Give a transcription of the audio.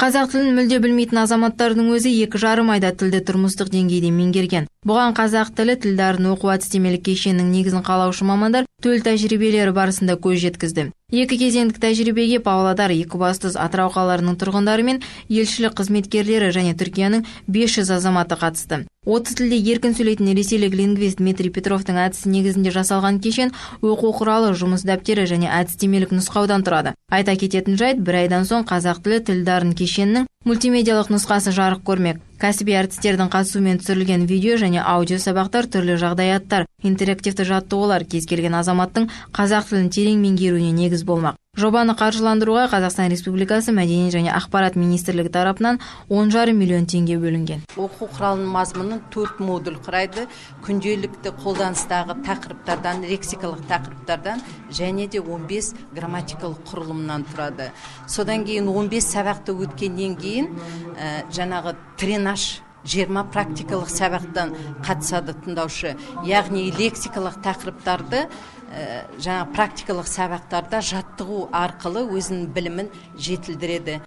Қазақ тілін мүлде білмейтін азаматтардың өзі 2,5 айда тілді тұрмыстық деңгейде меңгерген. Бұған қазақ тілі тілдарын оқу әдістемелік кешенінің негізін қалаушы мамандар төл тәжірибелері барысында көз жеткізді. 2 кезеңдік тәжірибеге Павлодар, Екібастұз, Атырау қалаларының тұрғындары мен елшілік қызметкерлері және Түркияның 500 азаматы қатысты. 30 тілде еркін сөйлейтін ресейлік лингвист Дмитрий Петровтың әдісі негізінде жасалған кешен оқу құралы, жұмыс дәптері және әдістемелік нұсқаудан тұрады. Айта кететін жайт, 1 айдан соң қазақ тілі тілдарын кешенінің мультимедиалық нұсқасы жарық көрмек. Кәсіби әртістердің қатысуымен түсірілген видео және аудио сабақтар, түрлі жағдаяттар, интерактивті жаттығулар кез келген азаматтың қазақ тілін терең меңгеруіне негіз болмақ. Жобаны қаржыландыруға Қазақстан Республикасы Мәдениет және Ақпарат министрлігі тарапынан 10,5 миллион теңге бөлінген. Оқу құралының мазмұнын 4 модуль құрайды. Күнделікті қолданыстағы тақырыптардан, лексикалық тақырыптардан және де 15 грамматикалық құрылымнан тұрады. Содан кейін 15 сабақты өткеннен кейін жаңағы тренаж 20 практикалық сабақтан қатысады тыңдаушы. Яғни лексикалық тақырыптарды жаңа практикалық сабақтарда жаттығу арқылы өзінің білімін жетілдіреді.